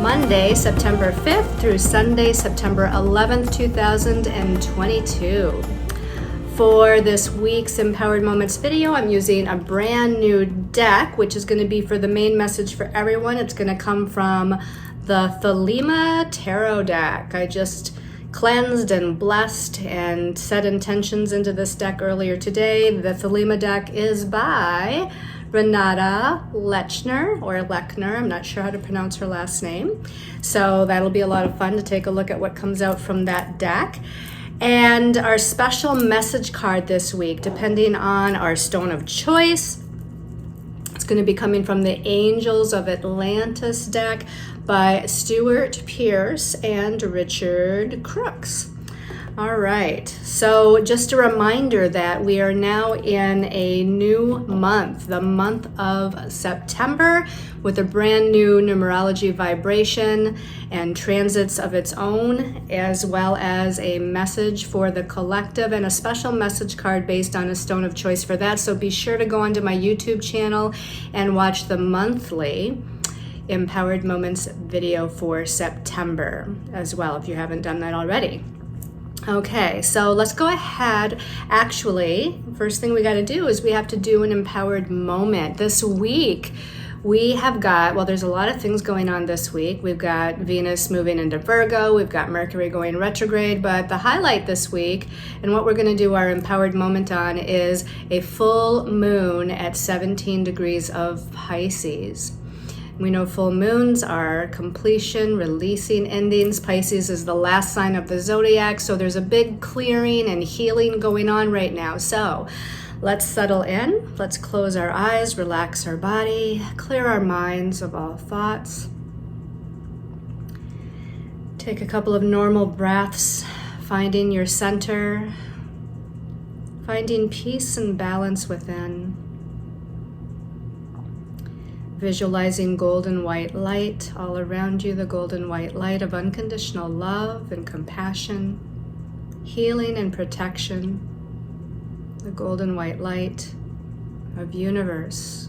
Monday, September 5th through Sunday, September 11th, 2022. For this week's Empowered Moments video, I'm using a brand new deck, which is going to be for the main message for everyone. It's going to come from the Lemma Tarot deck. I just cleansed and blessed and set intentions into this deck earlier today. The Lemma deck is by Renata Lechner, I'm not sure how to pronounce her last name. So that'll be a lot of fun to take a look at what comes out from that deck. And our special message card this week, depending on our stone of choice, it's going to be coming from the Angels of Atlantis deck by Stuart Pierce and Richard Crooks. All right, so just a reminder that we are now in a new month, the month of September, with a brand new numerology vibration and transits of its own, as well as a message for the collective and a special message card based on a stone of choice for that. So be sure to go onto my YouTube channel and watch the monthly Empowered Moments video for September as well, if you haven't done that already. Okay, so let's go ahead. Actually, first thing we got to do is we have to do an empowered moment. This week, we have got, well, there's a lot of things going on this week. We've got Venus moving into Virgo. We've got Mercury going retrograde. But the highlight this week, and what we're going to do our empowered moment on, is a full moon at 17 degrees of Pisces. We know full moons are completion, releasing, endings. Pisces is the last sign of the zodiac, so there's a big clearing and healing going on right now. So let's settle in. Let's close our eyes, relax our body, clear our minds of all thoughts. Take a couple of normal breaths, finding your center, finding peace and balance within. Visualizing golden white light all around you, the golden white light of unconditional love and compassion, healing and protection, the golden white light of universe,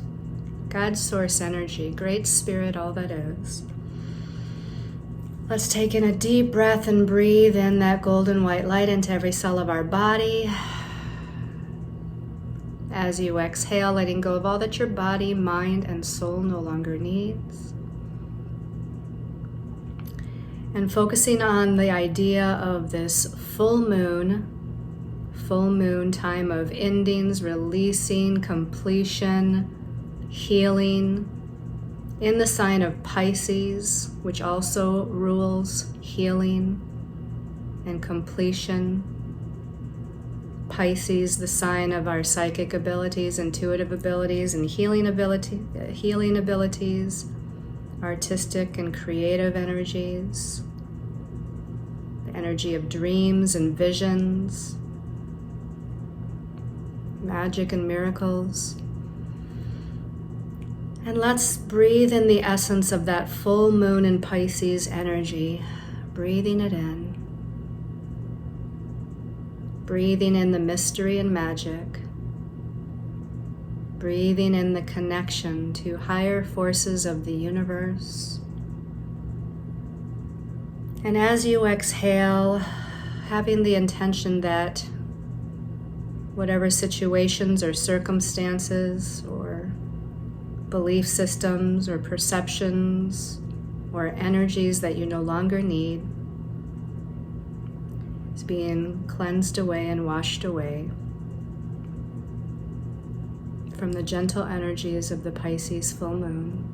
God's source energy, great spirit, all that is. Let's take in a deep breath and breathe in that golden white light into every cell of our body. As you exhale, letting go of all that your body, mind, and soul no longer needs. And focusing on the idea of this full moon time of endings, releasing, completion, healing, in the sign of Pisces, which also rules healing and completion. Pisces, the sign of our psychic abilities, intuitive abilities, and healing abilities, artistic and creative energies, the energy of dreams and visions, magic and miracles. And let's breathe in the essence of that full moon in Pisces energy, breathing it in. Breathing in the mystery and magic. Breathing in the connection to higher forces of the universe. And as you exhale, having the intention that whatever situations or circumstances or belief systems or perceptions or energies that you no longer need is being cleansed away and washed away from the gentle energies of the Pisces full moon.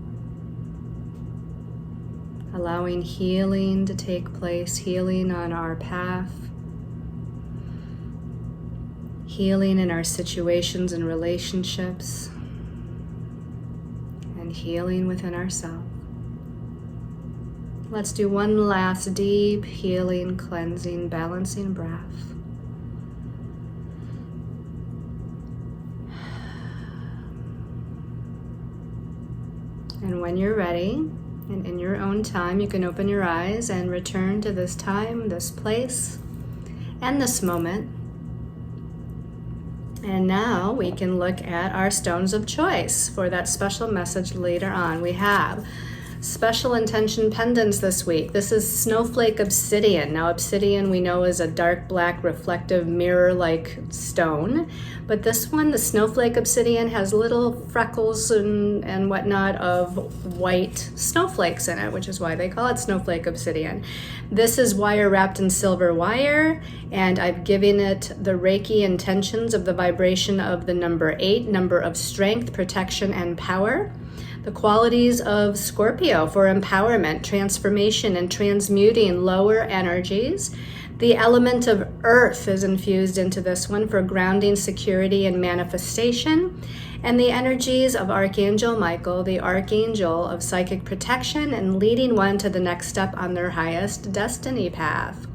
Allowing healing to take place, healing on our path, healing in our situations and relationships, and healing within ourselves. Let's do one last deep, healing, cleansing, balancing breath. And when you're ready, and in your own time, you can open your eyes and return to this time, this place, and this moment. And now we can look at our stones of choice for that special message later on. We have Special intention pendants this week. This is Snowflake Obsidian. Now, obsidian we know is a dark black reflective mirror-like stone, but this one, the Snowflake Obsidian, has little freckles and whatnot of white snowflakes in it, which is why they call it Snowflake Obsidian. This is wire wrapped in silver wire, and I've given it the Reiki intentions of the vibration of the number 8, number of strength, protection, and power. The qualities of Scorpio for empowerment, transformation, and transmuting lower energies. The element of earth is infused into this one for grounding, security, and manifestation. And the energies of Archangel Michael, the archangel of psychic protection and leading one to the next step on their highest destiny path.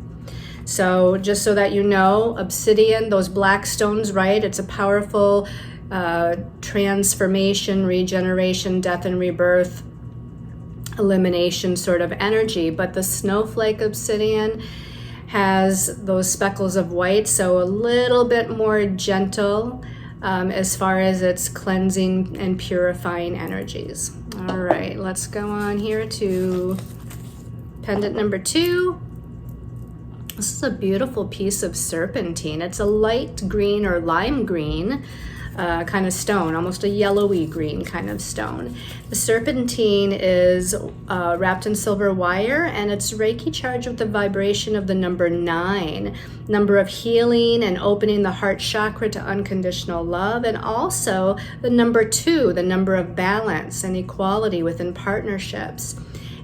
So just so that you know, obsidian, those black stones, right? It's a powerful transformation, regeneration, death and rebirth, elimination sort of energy. But the Snowflake Obsidian has those speckles of white, so a little bit more gentle as far as its cleansing and purifying energies. All right, let's go on here to pendant number 2. This is a beautiful piece of serpentine. It's a light green or lime green kind of stone, almost a yellowy green kind of stone. The serpentine is wrapped in silver wire, and it's Reiki charged with the vibration of the number 9, number of healing and opening the heart chakra to unconditional love, and also the number 2, the number of balance and equality within partnerships.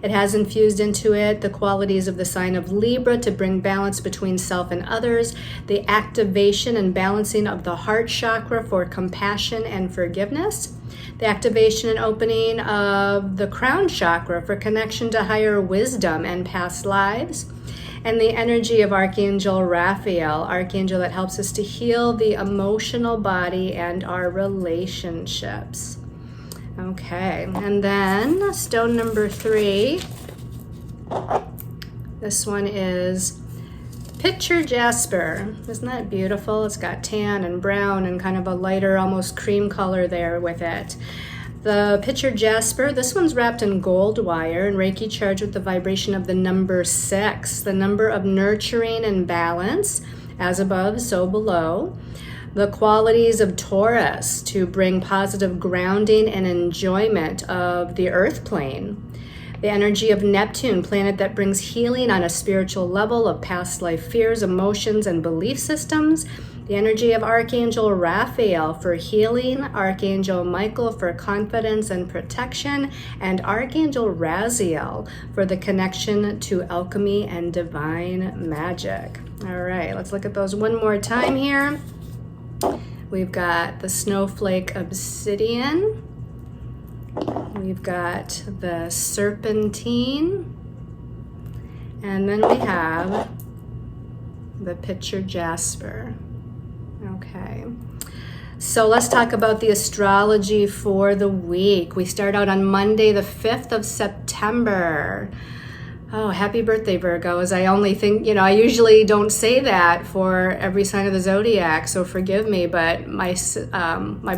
It has infused into it the qualities of the sign of Libra to bring balance between self and others, the activation and balancing of the heart chakra for compassion and forgiveness, the activation and opening of the crown chakra for connection to higher wisdom and past lives, and the energy of Archangel Raphael, archangel that helps us to heal the emotional body and our relationships. Okay, and then stone number 3. This one is Picture Jasper. Isn't that beautiful? It's got tan and brown and kind of a lighter, almost cream color there with it. The Picture Jasper, this one's wrapped in gold wire and Reiki charged with the vibration of the number 6, the number of nurturing and balance, as above, so below. The qualities of Taurus to bring positive grounding and enjoyment of the earth plane. The energy of Neptune, planet that brings healing on a spiritual level of past life fears, emotions, and belief systems. The energy of Archangel Raphael for healing, Archangel Michael for confidence and protection, and Archangel Raziel for the connection to alchemy and divine magic. All right, let's look at those one more time here. We've got the Snowflake Obsidian. We've got the Serpentine. And then we have the Picture Jasper. Okay. So let's talk about the astrology for the week. We start out on Monday, the 5th of September. Oh, happy birthday, Virgos. I only think, I usually don't say that for every sign of the zodiac, so forgive me, but my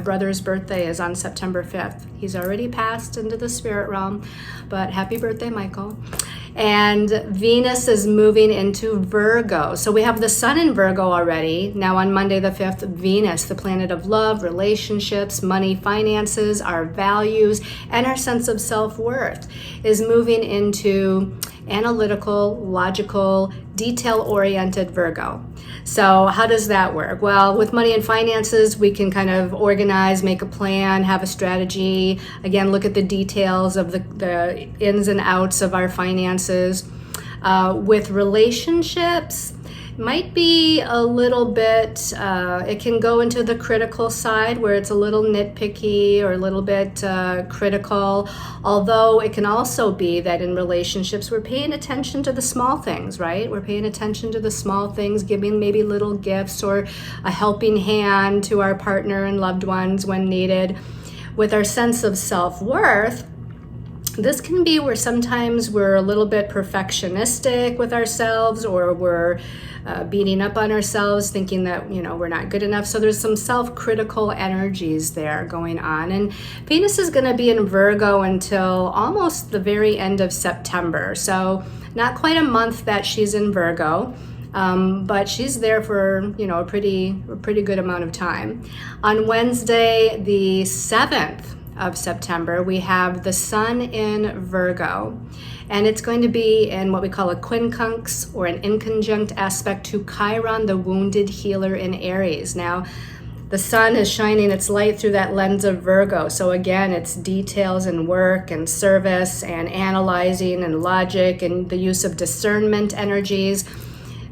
brother's birthday is on September 5th. He's already passed into the spirit realm, but happy birthday, Michael. And Venus is moving into Virgo. So we have the sun in Virgo already. Now on Monday the 5th, Venus, the planet of love, relationships, money, finances, our values, and our sense of self-worth, is moving into analytical, logical, detail-oriented Virgo. So how does that work? Well, with money and finances, we can kind of organize, make a plan, have a strategy. Again, look at the details of the ins and outs of our finances. With relationships, might be a little bit, it can go into the critical side where it's a little nitpicky or a little bit critical, although it can also be that in relationships we're paying attention to the small things, right? We're paying attention to the small things, giving maybe little gifts or a helping hand to our partner and loved ones when needed. With our sense of self-worth, This can be where sometimes we're a little bit perfectionistic with ourselves, or we're beating up on ourselves, thinking that, we're not good enough. So there's some self-critical energies there going on. And Venus is going to be in Virgo until almost the very end of September. So not quite a month that she's in Virgo. But she's there for, a pretty good amount of time. On Wednesday, the 7th of September, we have the Sun in Virgo, and it's going to be in what we call a quincunx, or an inconjunct aspect to Chiron, the wounded healer in Aries. Now, the sun is shining its light through that lens of Virgo. So again, it's details and work and service and analyzing and logic and the use of discernment energies.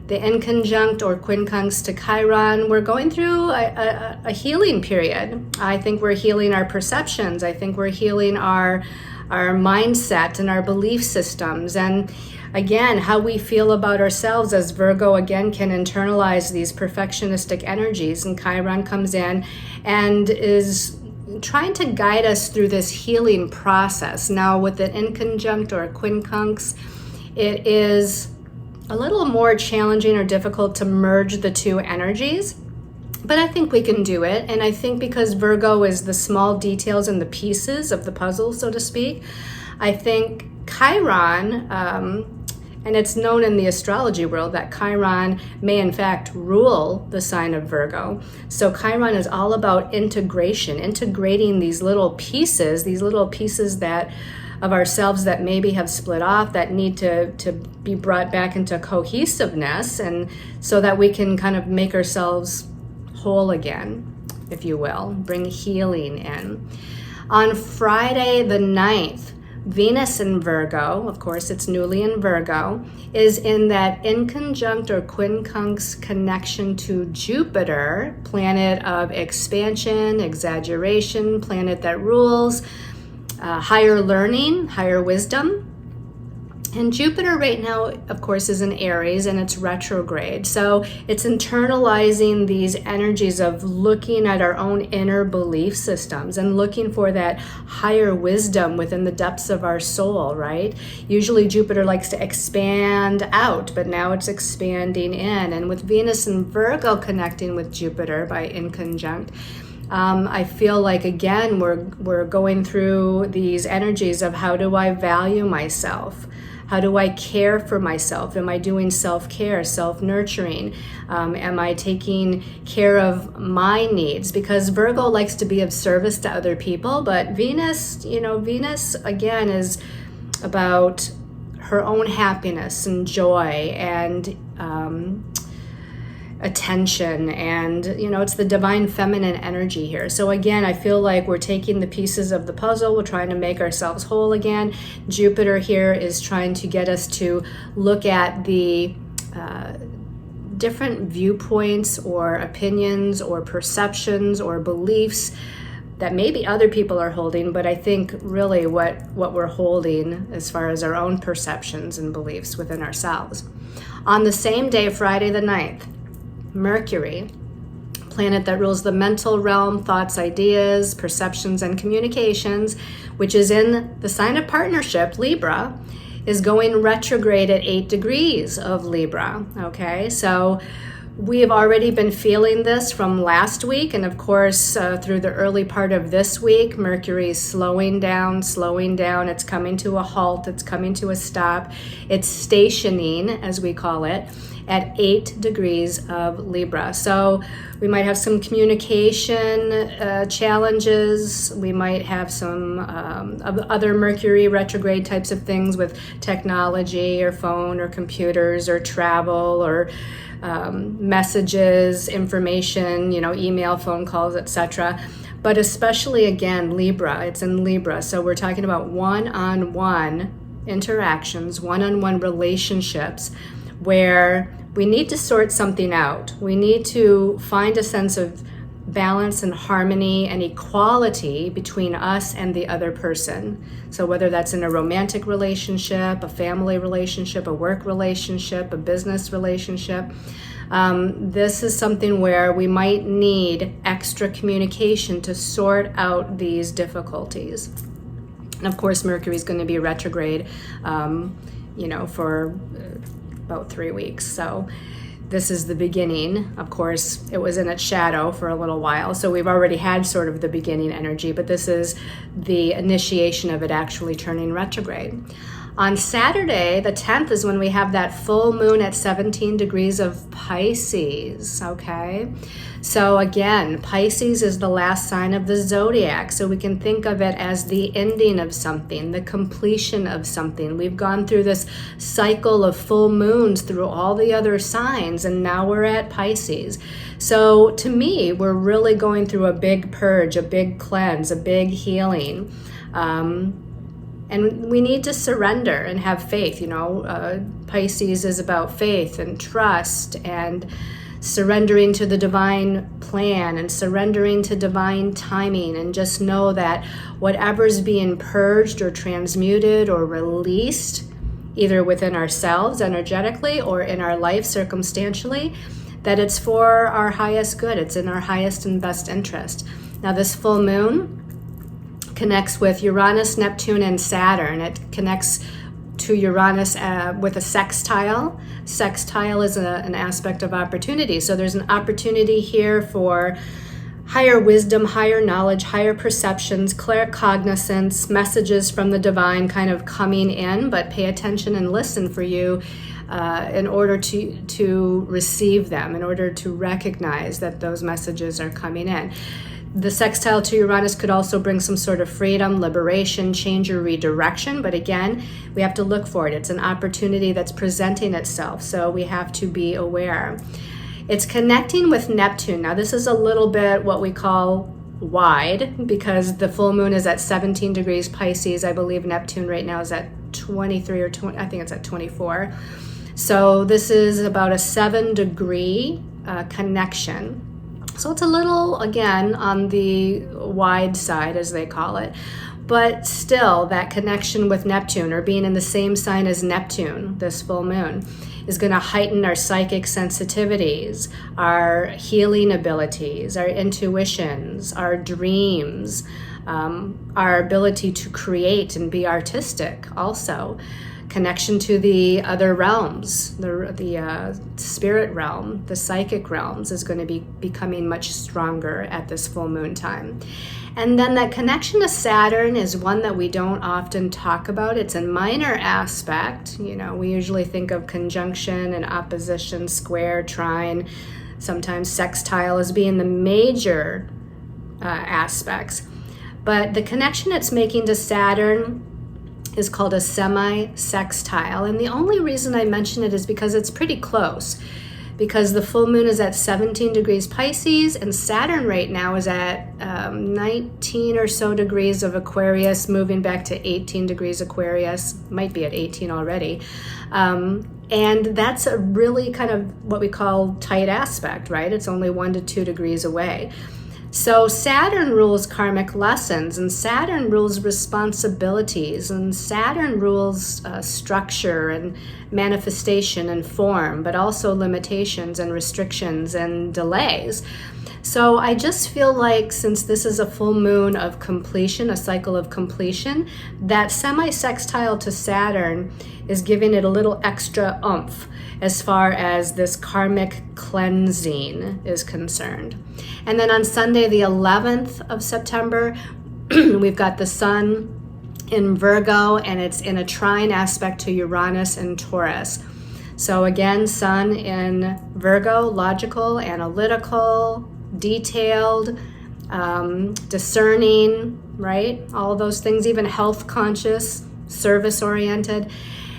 The inconjunct or quincunx to Chiron, we're going through a healing period. I think we're healing our perceptions. I think we're healing our mindset and our belief systems. And again, how we feel about ourselves, as Virgo again can internalize these perfectionistic energies. And Chiron comes in and is trying to guide us through this healing process. Now with an inconjunct or a quincunx, it is a little more challenging or difficult to merge the two energies, but I think we can do it. And I think because Virgo is the small details and the pieces of the puzzle, so to speak, I think Chiron, and it's known in the astrology world that Chiron may in fact rule the sign of Virgo. So Chiron is all about integration, integrating these little pieces that of ourselves that maybe have split off, that need to be brought back into cohesiveness, and so that we can kind of make ourselves whole again, if you will, bring healing in. On Friday the 9th, Venus in Virgo, of course it's newly in Virgo, is in that inconjunct or quincunx connection to Jupiter, planet of expansion, exaggeration, planet that rules higher learning, higher wisdom. And Jupiter right now, of course, is in Aries, and it's retrograde. So it's internalizing these energies of looking at our own inner belief systems and looking for that higher wisdom within the depths of our soul, right? Usually Jupiter likes to expand out, but now it's expanding in. And with Venus and Virgo connecting with Jupiter by inconjunct, I feel like, again, we're going through these energies of how do I value myself? How do I care for myself? Am I doing self-care, self-nurturing? Am I taking care of my needs? Because Virgo likes to be of service to other people, but Venus, Venus, again, is about her own happiness and joy and attention, and it's the divine feminine energy here. So again, I feel like we're taking the pieces of the puzzle, we're trying to make ourselves whole again. Jupiter here is trying to get us to look at the different viewpoints or opinions or perceptions or beliefs that maybe other people are holding, but I think really what we're holding as far as our own perceptions and beliefs within ourselves. On the same day, Friday the 9th, Mercury, planet that rules the mental realm, thoughts, ideas, perceptions, and communications, which is in the sign of partnership, Libra, is going retrograde at 8 degrees of Libra, okay? So we have already been feeling this from last week, and of course, through the early part of this week, Mercury is slowing down, it's coming to a halt, it's coming to a stop, it's stationing, as we call it, at 8 degrees of Libra. So we might have some communication challenges. We might have some other Mercury retrograde types of things with technology or phone or computers or travel or messages, information, email, phone calls, etc. But especially, again, Libra, it's in Libra. So we're talking about one-on-one interactions, one-on-one relationships, where we need to sort something out. We need to find a sense of balance and harmony and equality between us and the other person. So whether that's in a romantic relationship, a family relationship, a work relationship, a business relationship, this is something where we might need extra communication to sort out these difficulties. And of course, Mercury is going to be retrograde, for about 3 weeks. So this is the beginning. Of course, it was in its shadow for a little while, so we've already had sort of the beginning energy, but this is the initiation of it actually turning retrograde. On Saturday, the 10th, is when we have that full moon at 17 degrees of Pisces, okay? So again, Pisces is the last sign of the zodiac, so we can think of it as the ending of something, the completion of something. We've gone through this cycle of full moons through all the other signs, and now we're at Pisces. So to me, we're really going through a big purge, a big cleanse, a big healing. And we need to surrender and have faith. Pisces is about faith and trust and surrendering to the divine plan and surrendering to divine timing, and just know that whatever's being purged or transmuted or released, either within ourselves energetically or in our life circumstantially, that it's for our highest good. It's in our highest and best interest. Now, this full moon connects with Uranus, Neptune, and Saturn. It connects to Uranus with a sextile. Sextile is an aspect of opportunity. So there's an opportunity here for higher wisdom, higher knowledge, higher perceptions, claircognizance, messages from the divine kind of coming in, but pay attention and listen for you in order to receive them, in order to recognize that those messages are coming in. The sextile to Uranus could also bring some sort of freedom, liberation, change, or redirection. But again, we have to look for it. It's an opportunity that's presenting itself, so we have to be aware. It's connecting with Neptune. Now, this is a little bit what we call wide, because the full moon is at 17 degrees Pisces. I believe Neptune right now is at 23 or 20, I think it's at 24. So this is about a 7-degree connection. So it's a little, again, on the wide side, as they call it. But still, that connection with Neptune, or being in the same sign as Neptune, this full moon, is going to heighten our psychic sensitivities, our healing abilities, our intuitions, our dreams, our ability to create and be artistic also. Connection to the other realms, the spirit realm, the psychic realms is going to be becoming much stronger at this full moon time. And then that connection to Saturn is one that we don't often talk about. It's a minor aspect. We usually think of conjunction and opposition, square, trine, sometimes sextile as being the major aspects. But the connection it's making to Saturn is called a semi-sextile. And the only reason I mention it is because it's pretty close. Because the full moon is at 17 degrees Pisces, and Saturn right now is at 19 or so degrees of Aquarius, moving back to 18 degrees Aquarius, might be at 18 already. And that's a really kind of what we call tight aspect, right? It's only 1 to 2 degrees away. So Saturn rules karmic lessons, and Saturn rules responsibilities, and Saturn rules structure and manifestation and form, but also limitations and restrictions and delays. So I just feel like, since this is a full moon of completion, a cycle of completion, that semi-sextile to Saturn is giving it a little extra oomph as far as this karmic cleansing is concerned. And then on Sunday, the 11th of September, we've got the sun in Virgo, and it's in a trine aspect to Uranus and Taurus. So again, sun in Virgo, logical, analytical, detailed, discerning, right? All of those things, even health conscious, service oriented.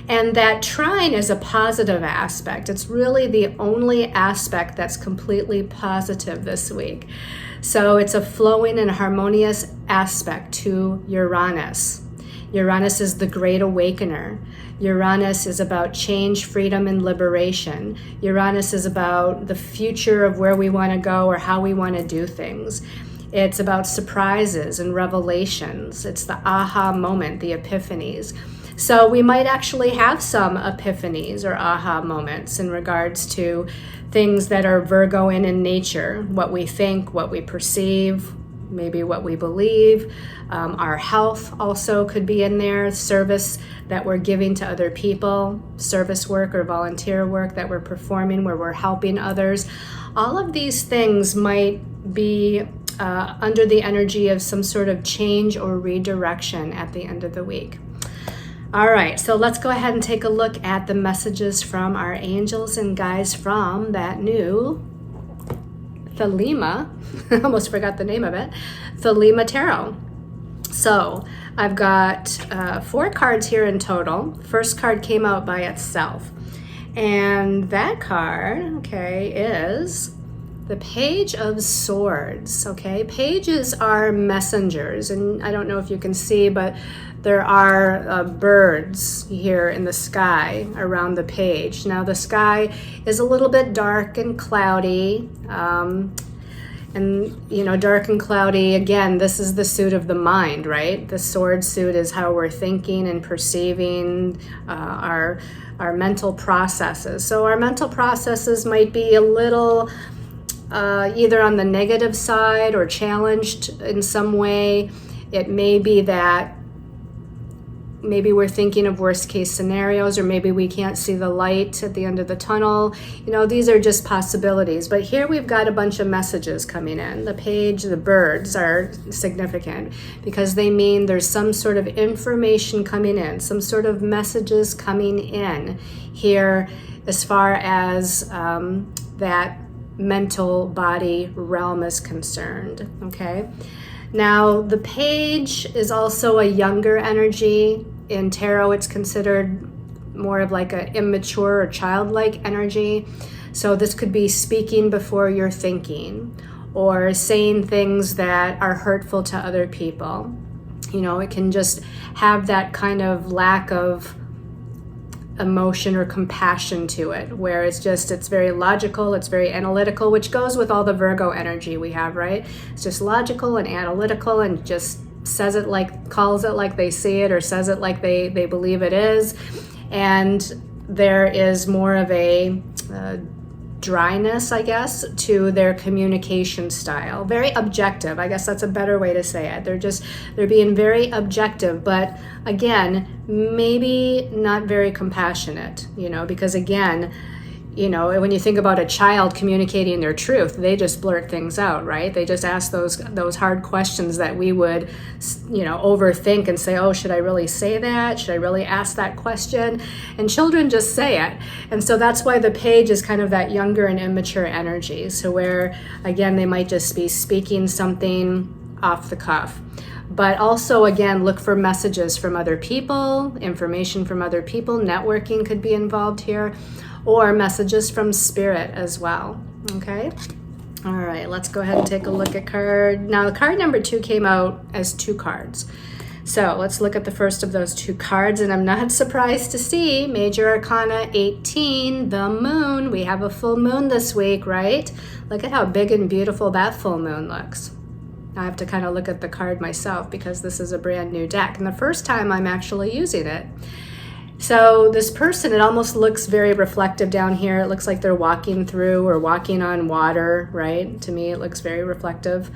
And that trine is a positive aspect. It's really the only aspect that's completely positive this week. So it's a flowing and harmonious aspect to Uranus. Uranus is the great awakener. Uranus is about change, freedom, and liberation. Uranus is about the future of where we want to go or how we want to do things. It's about surprises and revelations. It's the aha moment, the epiphanies. So we might actually have some epiphanies or aha moments in regards to things that are Virgoan in nature, what we think, what we perceive, maybe what we believe. Our health also could be in there, service that we're giving to other people, service work or volunteer work that we're performing where we're helping others. All of these things might be under the energy of some sort of change or redirection at the end of the week. All right, so let's go ahead and take a look at the messages from our angels and guides from that new Lemma. I almost forgot the name of it. Lemma Tarot. So I've got 4 cards here in total. First card came out by itself. And that card, okay, is the Page of Swords, okay? Pages are messengers, and I don't know if you can see, but there are birds here in the sky around the page. Now the sky is a little bit dark and cloudy, and you know, dark and cloudy, again, this is the suit of the mind, right? The sword suit is how we're thinking and perceiving our mental processes. So our mental processes might be a little either on the negative side or challenged in some way. It may be that maybe we're thinking of worst case scenarios, or maybe we can't see the light at the end of the tunnel. You know, these are just possibilities. But here we've got a bunch of messages coming in. The page, the birds are significant because they mean there's some sort of information coming in, some sort of messages coming in here as far as that mental body realm is concerned, okay? Now, the page is also a younger energy. In tarot, it's considered more of like an immature or childlike energy. So this could be speaking before you're thinking, or saying things that are hurtful to other people. You know, it can just have that kind of lack of emotion or compassion to it, where it's very logical, it's very analytical, which goes with all the Virgo energy we have, right? It's just logical and analytical and just calls it like they see it, or says it like they believe it is. And there is more of a dryness, I guess, to their communication style. Very objective, I guess that's a better way to say it. They're being very objective, but again, maybe not very compassionate, you know, because again, you know, when you think about a child communicating their truth, they just blurt things out, right? They just ask those hard questions that we would, you know, overthink and say, oh, should I really say that? Should I really ask that question? And children just say it. And so that's why the page is kind of that younger and immature energy. So where, again, they might just be speaking something off the cuff. But also, again, look for messages from other people, information from other people. Networking could be involved here, or messages from spirit as well, okay? All right, let's go ahead and take a look at card. Now, card number 2 came out as 2 cards. So let's look at the first of those 2 cards, and I'm not surprised to see Major Arcana 18, the moon. We have a full moon this week, right? Look at how big and beautiful that full moon looks. I have to kind of look at the card myself because this is a brand new deck, and the first time I'm actually using it. So this person, it almost looks very reflective down here. It looks like they're walking through or walking on water, right? To me, it looks very reflective.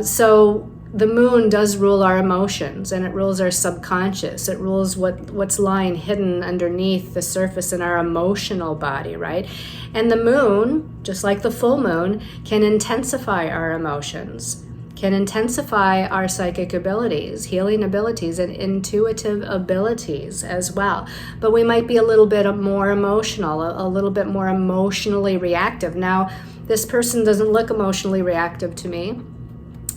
So the moon does rule our emotions, and it rules our subconscious. It rules what's lying hidden underneath the surface in our emotional body, right? And the moon, just like the full moon, can intensify our emotions, can intensify our psychic abilities, healing abilities, and intuitive abilities as well. But we might be a little bit more emotional, a little bit more emotionally reactive. Now, this person doesn't look emotionally reactive to me.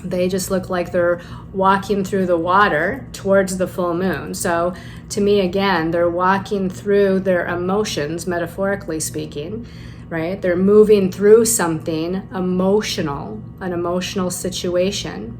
They just look like they're walking through the water towards the full moon. So to me, again, they're walking through their emotions, metaphorically speaking, right? They're moving through something emotional, an emotional situation.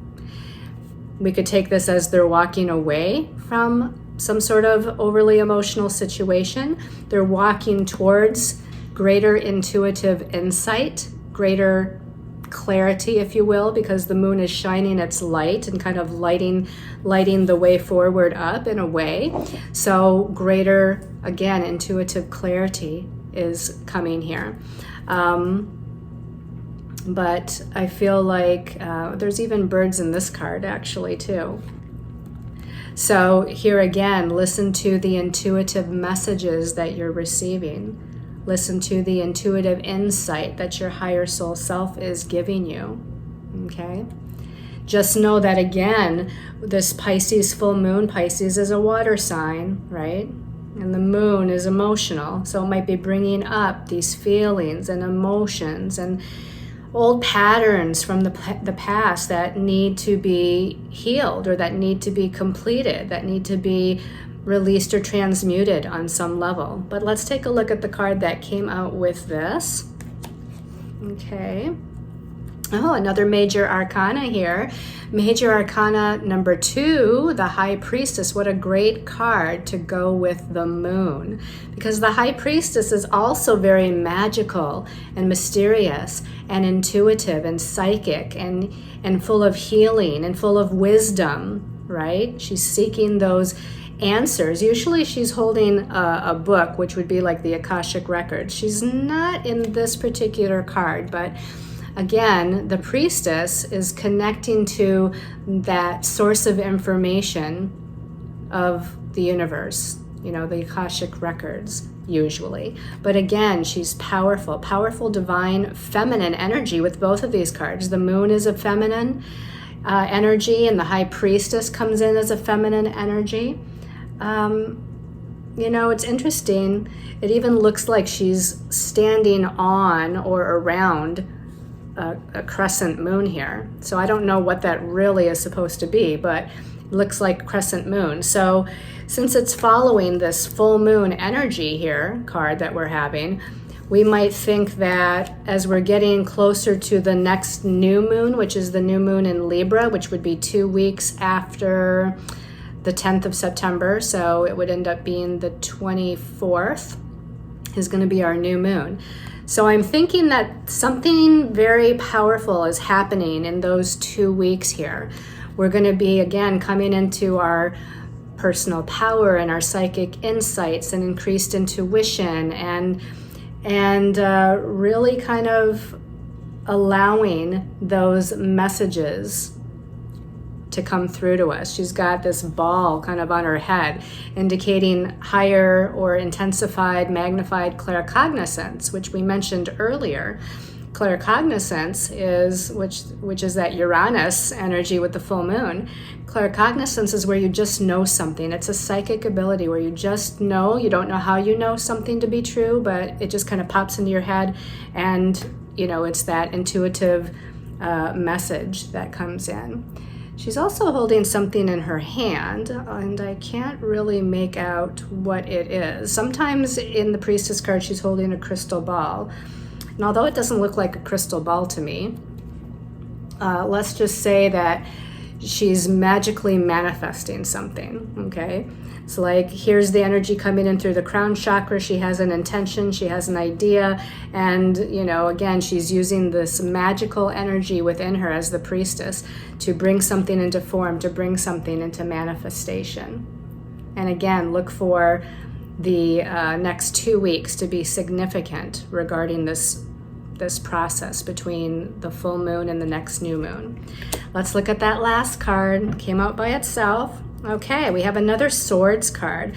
We could take this as they're walking away from some sort of overly emotional situation. They're walking towards greater intuitive insight, greater clarity, if you will, because the moon is shining its light and kind of lighting the way forward up in a way. So greater, again, intuitive clarity is coming here. But I feel like there's even birds in this card actually too. So here again, listen to the intuitive messages that you're receiving. Listen to the intuitive insight that your higher soul self is giving you, okay? Just know that again, this Pisces full moon, Pisces is a water sign, right? And the moon is emotional, so it might be bringing up these feelings and emotions and old patterns from the past that need to be healed or that need to be completed, that need to be released or transmuted on some level. But let's take a look at the card that came out with this. Okay. Oh, another major arcana here. Major arcana number 2, the High Priestess. What a great card to go with the moon, because the High Priestess is also very magical and mysterious and intuitive and psychic and full of healing and full of wisdom, right? She's seeking those answers. Usually she's holding a book, which would be like the Akashic Records. She's not in this particular card, but again, the priestess is connecting to that source of information of the universe, you know, the Akashic Records usually. But again, she's powerful, powerful, divine, feminine energy with both of these cards. The moon is a feminine energy, and the High Priestess comes in as a feminine energy. You know, it's interesting. It even looks like she's standing on or around a crescent moon here. So I don't know what that really is supposed to be, but it looks like crescent moon. So since it's following this full moon energy here, card that we're having, we might think that as we're getting closer to the next new moon, which is the new moon in Libra, which would be 2 weeks after the 10th of September, so it would end up being the 24th, is going to be our new moon. So I'm thinking that something very powerful is happening in those 2 weeks here. We're going to be, again, coming into our personal power and our psychic insights and increased intuition and really kind of allowing those messages to come through to us. She's got this ball kind of on her head, indicating higher or intensified, magnified claircognizance, which we mentioned earlier. Claircognizance is, which is that Uranus energy with the full moon. Claircognizance is where you just know something. It's a psychic ability where you just know. You don't know how you know something to be true, but it just kind of pops into your head, and you know, it's that intuitive message that comes in. She's also holding something in her hand, and I can't really make out what it is. Sometimes in the Priestess card, she's holding a crystal ball. And although it doesn't look like a crystal ball to me, let's just say that she's magically manifesting something, okay? So like, here's the energy coming in through the crown chakra. She has an intention, she has an idea, and you know, again, she's using this magical energy within her as the priestess to bring something into form, to bring something into manifestation. And again, look for the next 2 weeks to be significant regarding this process between the full moon and the next new moon. Let's look at that last card. Came out by itself. Okay, we have another swords card.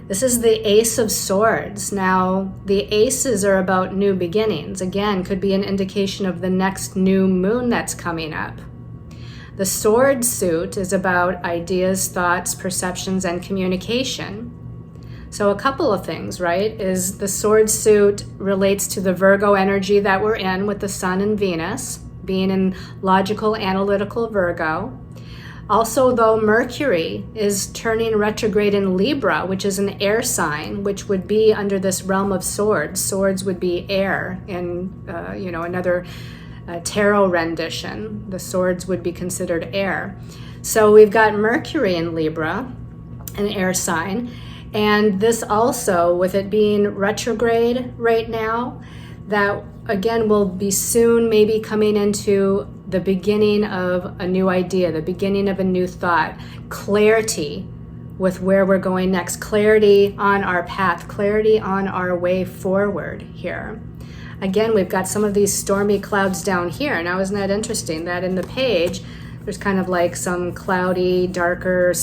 This is the Ace of Swords. Now, the aces are about new beginnings. Again, could be an indication of the next new moon that's coming up. The sword suit is about ideas, thoughts, perceptions, and communication. So a couple of things, right, is the sword suit relates to the Virgo energy that we're in with the Sun and Venus, being in logical, analytical Virgo. Also, though, Mercury is turning retrograde in Libra, which is an air sign, which would be under this realm of swords. Swords would be air in, another tarot rendition. The swords would be considered air. So we've got Mercury in Libra, an air sign. And this also, with it being retrograde right now, that again will be soon maybe coming into the beginning of a new idea, the beginning of a new thought, clarity with where we're going next, clarity on our path, clarity on our way forward here. again, we've got some of these stormy clouds down here. Now, isn't that interesting that in the page, there's kind of like some cloudy, darker,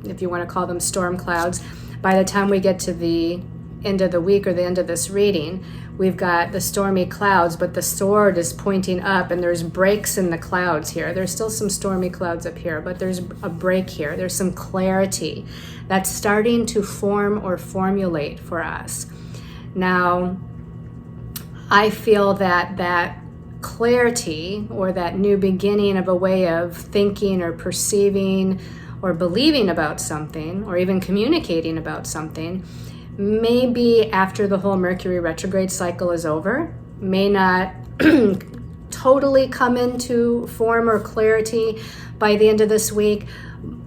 if you want to call them storm clouds. By the time we get to the end of the week or the end of this reading, we've got the stormy clouds, but the sword is pointing up and there's breaks in the clouds here. There's still some stormy clouds up here, but there's a break here. There's some clarity that's starting to form or formulate for us. Now, I feel that that clarity or that new beginning of a way of thinking or perceiving or believing about something or even communicating about something maybe after the whole Mercury retrograde cycle is over, may not totally come into form or clarity by the end of this week,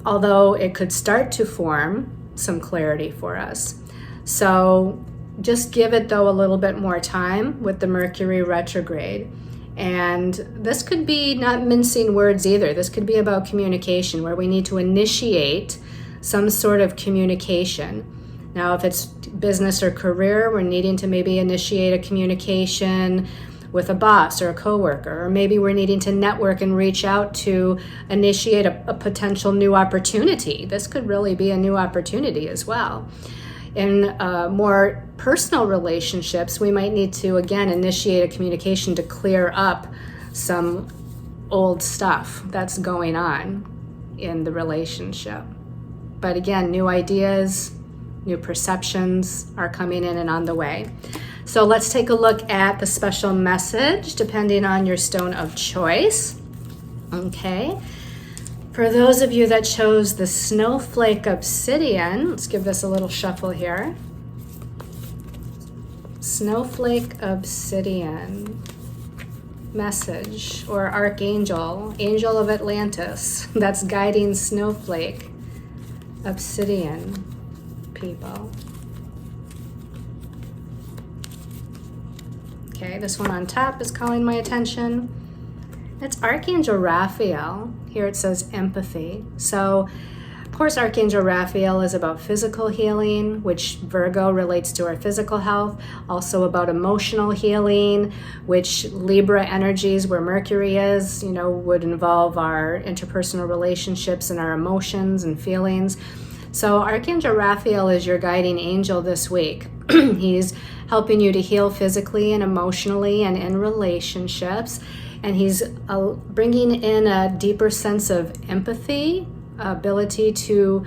although it could start to form some clarity for us. So just give it, though, a little bit more time with the Mercury retrograde. And this could be not mincing words either. This could be about communication, where we need to initiate some sort of communication. Now, if it's business or career, we're needing to maybe initiate a communication with a boss or a coworker, or maybe we're needing to network and reach out to initiate a potential new opportunity. This could really be a new opportunity as well. In more personal relationships, we might need to, again, initiate a communication to clear up some old stuff that's going on in the relationship. But again, new ideas, new perceptions are coming in and on the way. So let's take a look at the special message, depending on your stone of choice. Okay. For those of you that chose the Snowflake Obsidian, let's give this a little shuffle here. Snowflake Obsidian message or Archangel, Angel of Atlantis, that's guiding Snowflake Obsidian people. Okay, this one on top is calling my attention. It's Archangel Raphael. Here it says empathy. So, of course, Archangel Raphael is about physical healing, which Virgo relates to our physical health. Also about emotional healing, which Libra energies, where Mercury is, would involve our interpersonal relationships and our emotions and feelings. So Archangel Raphael is your guiding angel this week. He's helping you to heal physically and emotionally and in relationships. And he's bringing in a deeper sense of empathy, ability to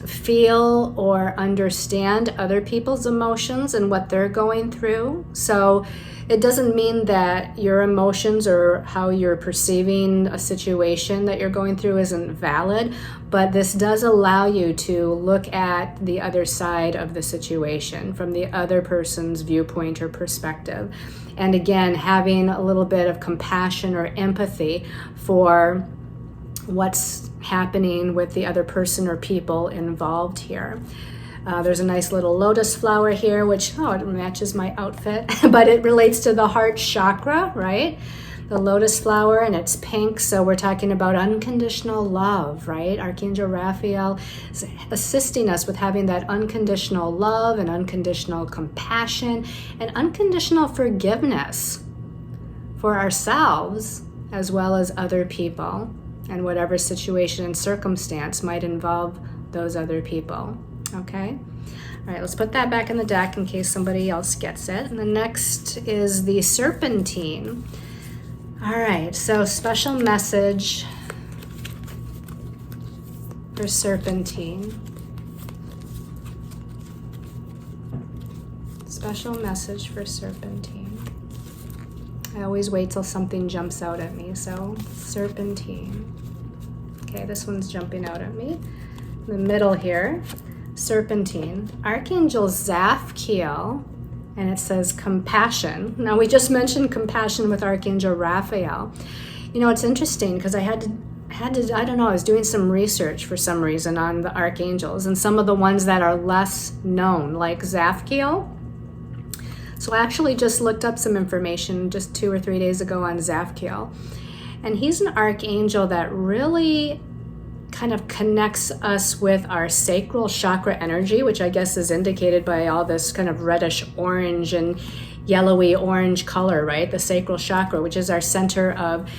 feel or understand other people's emotions and what they're going through. So it doesn't mean that your emotions or how you're perceiving a situation that you're going through isn't valid, but this does allow you to look at the other side of the situation from the other person's viewpoint or perspective. And again, having a little bit of compassion or empathy for what's happening with the other person or people involved here. There's a nice little lotus flower here, which, it matches my outfit, but it relates to the heart chakra, right? The lotus flower, and it's pink, so we're talking about unconditional love, right? Archangel Raphael is assisting us with having that unconditional love and unconditional compassion and unconditional forgiveness for ourselves as well as other people and whatever situation and circumstance might involve those other people. Okay? All right, let's put that back in the deck in case somebody else gets it. And the next is the Serpentine. All right, so special message for Serpentine. Special message for Serpentine. I always wait till something jumps out at me, so Serpentine. Okay, this one's jumping out at me. In the middle here, Serpentine, Archangel Zapkiel, and it says compassion. Now, we just mentioned compassion with Archangel Raphael. It's interesting because I had to, I don't know, I was doing some research for some reason on the archangels and some of the ones that are less known, like Zapkiel. So I actually just looked up some information just 2 or 3 days ago on Zapkiel. And he's an archangel that really kind of connects us with our sacral chakra energy, which I guess is indicated by all this kind of reddish orange and yellowy orange color, right? The sacral chakra, which is our center of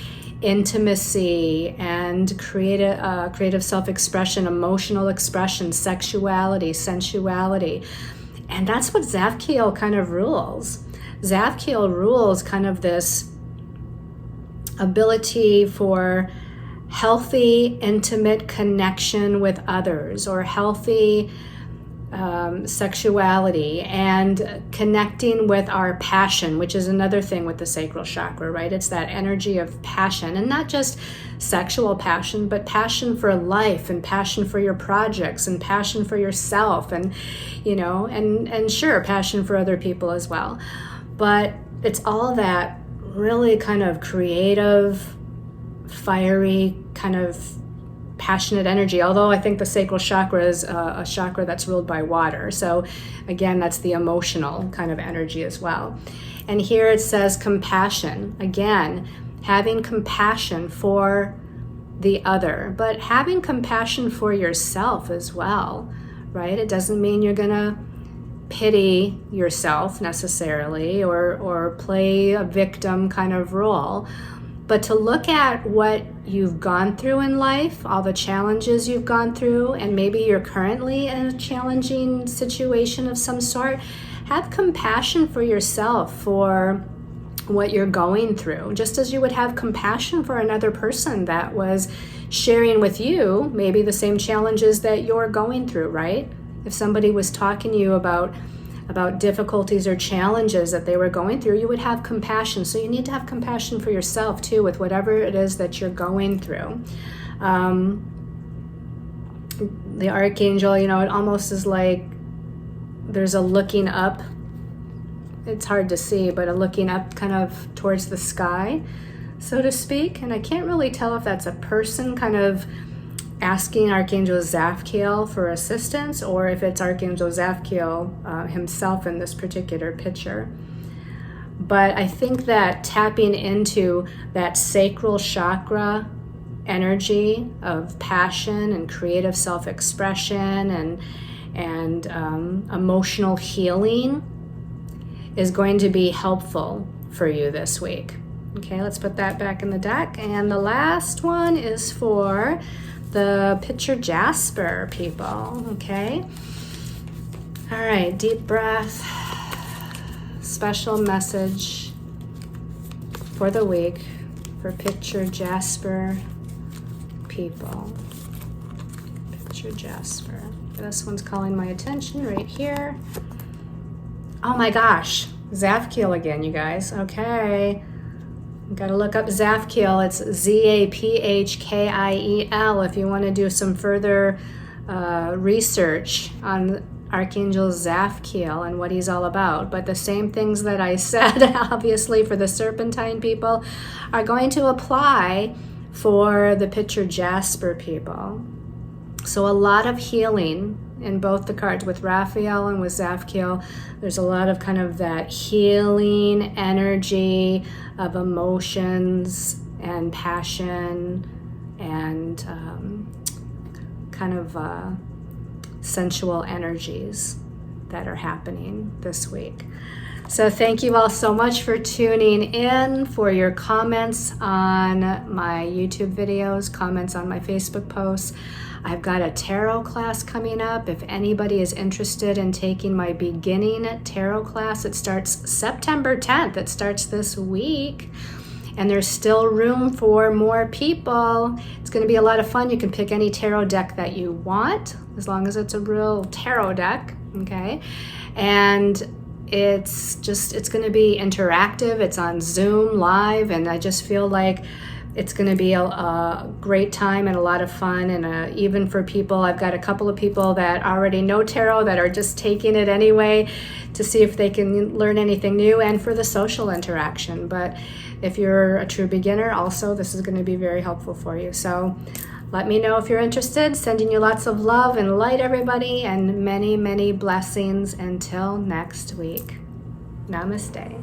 intimacy and creative self-expression, emotional expression, sexuality, sensuality. And that's what Zavkiel kind of rules. Zavkiel rules kind of this ability for healthy, intimate connection with others, or healthy sexuality, and connecting with our passion, which is another thing with the sacral chakra, right? It's that energy of passion, and not just sexual passion, but passion for life, and passion for your projects, and passion for yourself, and and sure, passion for other people as well. But it's all that really kind of creative, fiery, kind of passionate energy, although I think the sacral chakra is a chakra that's ruled by water. So again, that's the emotional kind of energy as well. And here it says compassion. Again, having compassion for the other, but having compassion for yourself as well, right? It doesn't mean you're gonna pity yourself necessarily, or play a victim kind of role, but to look at what you've gone through in life, all the challenges you've gone through, and maybe you're currently in a challenging situation of some sort. Have compassion for yourself for what you're going through, just as you would have compassion for another person that was sharing with you maybe the same challenges that you're going through, right? If somebody was talking to you about difficulties or challenges that they were going through, you would have compassion. So you need to have compassion for yourself too, with whatever it is that you're going through. The archangel, it almost is like there's a looking up. It's hard to see, but a looking up kind of towards the sky, so to speak. And I can't really tell if that's a person kind of asking Archangel Zavkiel for assistance, or if it's Archangel Zavkiel himself in this particular picture. But I think that tapping into that sacral chakra energy of passion and creative self-expression and emotional healing is going to be helpful for you this week. Okay, let's put that back in the deck. And the last one is for the picture Jasper people, okay? All right, deep breath. Special message for the week for picture Jasper people. Picture Jasper. This one's calling my attention right here. Oh my gosh, Zavkiel again, you guys. Okay. Got to look up Zavkiel. It's Zaphkiel if you want to do some further research on Archangel Zavkiel and what he's all about. But the same things that I said, obviously, for the Serpentine people are going to apply for the picture Jasper people. So a lot of healing in both the cards, with Raphael and with Zavkiel. There's a lot of kind of that healing energy of emotions and passion and kind of sensual energies that are happening this week. So thank you all so much for tuning in, for your comments on my YouTube videos, comments on my Facebook posts. I've got a tarot class coming up. If anybody is interested in taking my beginning tarot class, it starts September 10th. It starts this week. And there's still room for more people. It's going to be a lot of fun. You can pick any tarot deck that you want, as long as it's a real tarot deck, okay? And it's going to be interactive. It's on Zoom live, and I just feel like it's going to be a great time and a lot of fun. And even for people, I've got a couple of people that already know tarot that are just taking it anyway to see if they can learn anything new, and for the social interaction. But if you're a true beginner, also, this is going to be very helpful for you. So let me know if you're interested. Sending you lots of love and light, everybody, and many, many blessings until next week. Namaste.